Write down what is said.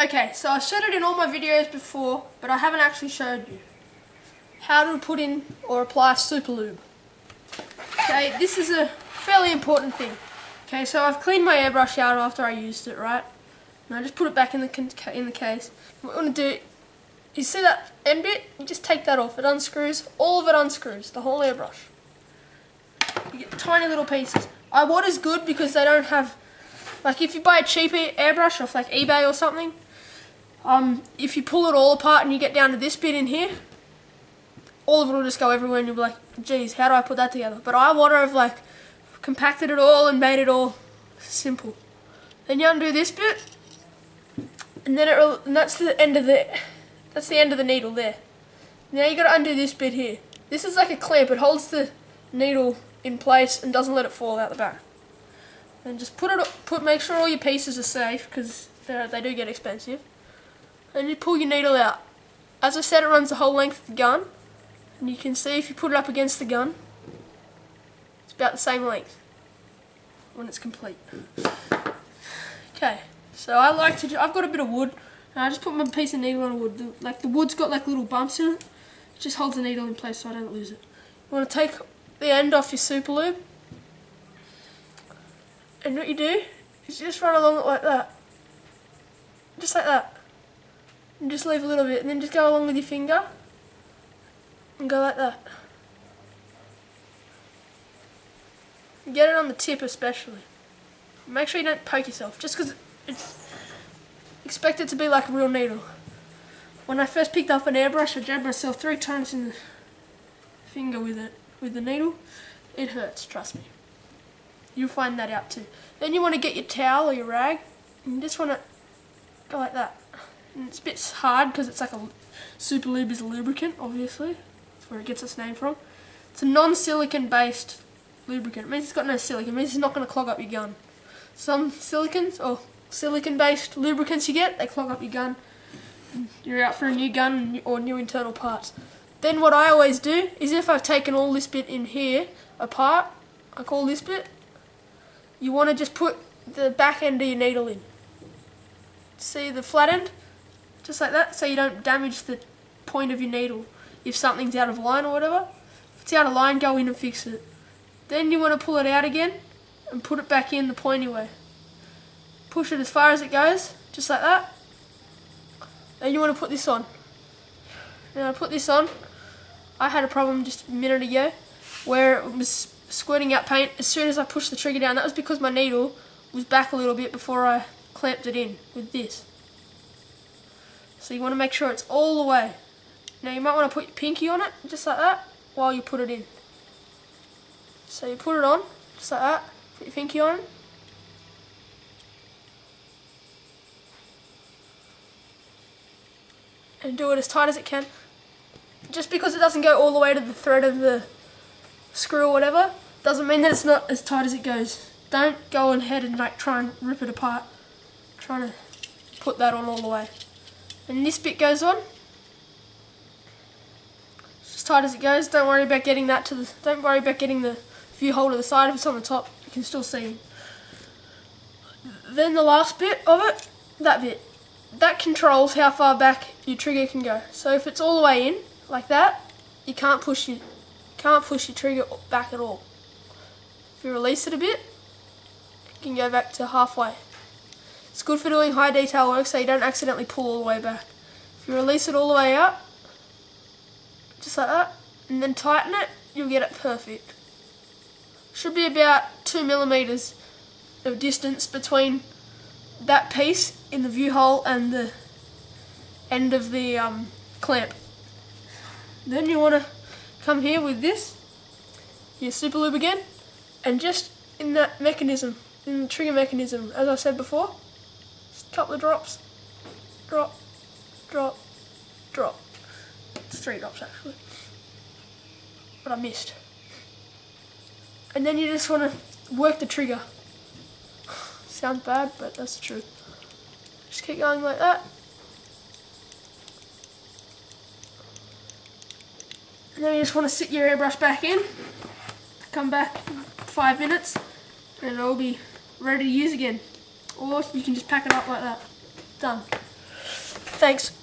Okay, so I've showed it in all my videos before, but I haven't actually showed you how to put in or apply SUPERLUBE. Okay, this is a fairly important thing. Okay, so I've cleaned my airbrush out after I used it, right? And I just put it back in the case. What I want to do is, see that end bit? You just take that off. It unscrews. All of it unscrews. The whole airbrush. You get tiny little pieces. Water's good because they don't have, like if you buy a cheap airbrush off like eBay or something, if you pull it all apart and you get down to this bit in here, all of it will just go everywhere and you'll be like, geez, how do I put that together? But iWater have like compacted it all and made it all simple. Then you undo this bit, and then and that's the end of the needle there. Now you got to undo this bit here. This is like a clamp. It holds the needle in place and doesn't let it fall out the back. And just make sure all your pieces are safe, because they do get expensive. And you pull your needle out. As I said, it runs the whole length of the gun, and you can see if you put it up against the gun, it's about the same length when it's complete. Okay, so I've got a bit of wood, and I just put my piece of needle on wood. The wood's got like little bumps in it. It just holds the needle in place so I don't lose it. You want to take the end off your SUPERLUBE, and what you do is you just run along it like that. Just like that. And just leave a little bit, and then just go along with your finger and go like that. Get it on the tip especially. Make sure you don't poke yourself, just because expect it to be like a real needle. When I first picked up an airbrush, I jabbed myself 3 times in the finger with the needle. It hurts, trust me. You'll find that out too. Then you want to get your towel or your rag, and you just want to go like that. And it's a bit hard because it's like SUPERLUBE is a lubricant, obviously. That's where it gets its name from. It's a non-silicone based lubricant. It means it's got no silicone. It means it's not going to clog up your gun. Some silicons or silicone based lubricants you get, they clog up your gun. You're out for a new gun or new internal parts. Then what I always do is, if I've taken all this bit in here apart, like all this bit, you want to just put the back end of your needle in. See the flat end? Just like that, so you don't damage the point of your needle if something's out of line or whatever. If it's out of line, go in and fix it. Then you want to pull it out again and put it back in the pointy way. Push it as far as it goes, just like that. Then you want to put this on. Now I put this on. I had a problem just a minute ago where it was squirting out paint as soon as I pushed the trigger down. That was because my needle was back a little bit before I clamped it in with this. So you want to make sure it's all the way. Now you might want to put your pinky on it, just like that, while you put it in. So you put it on, just like that, put your pinky on. And do it as tight as it can. Just because it doesn't go all the way to the thread of the screw or whatever, doesn't mean that it's not as tight as it goes. Don't go ahead and like try and rip it apart, trying to put that on all the way. And this bit goes on, it's as tight as it goes. Don't worry about getting that don't worry about getting the view hole to the side. If it's on the top, you can still see. Then the last bit of it, that controls how far back your trigger can go. So if it's all the way in, like that, you can't push your trigger back at all. If you release it a bit, it can go back to halfway. It's good for doing high detail work so you don't accidentally pull all the way back. If you release it all the way out, just like that, and then tighten it, you'll get it perfect. Should be about 2 millimeters of distance between that piece in the view hole and the end of the clamp. Then you want to come here with this, your SUPERLUBE again, and just in that mechanism, in the trigger mechanism, as I said before, just a couple of drops, drop, drop, drop. It's 3 drops actually, but I missed. And then you just want to work the trigger. Sounds bad, but that's the truth. Just keep going like that. And then you just want to sit your airbrush back in, come back 5 minutes, and it'll be ready to use again. Or you can just pack it up like that. Done. Thanks.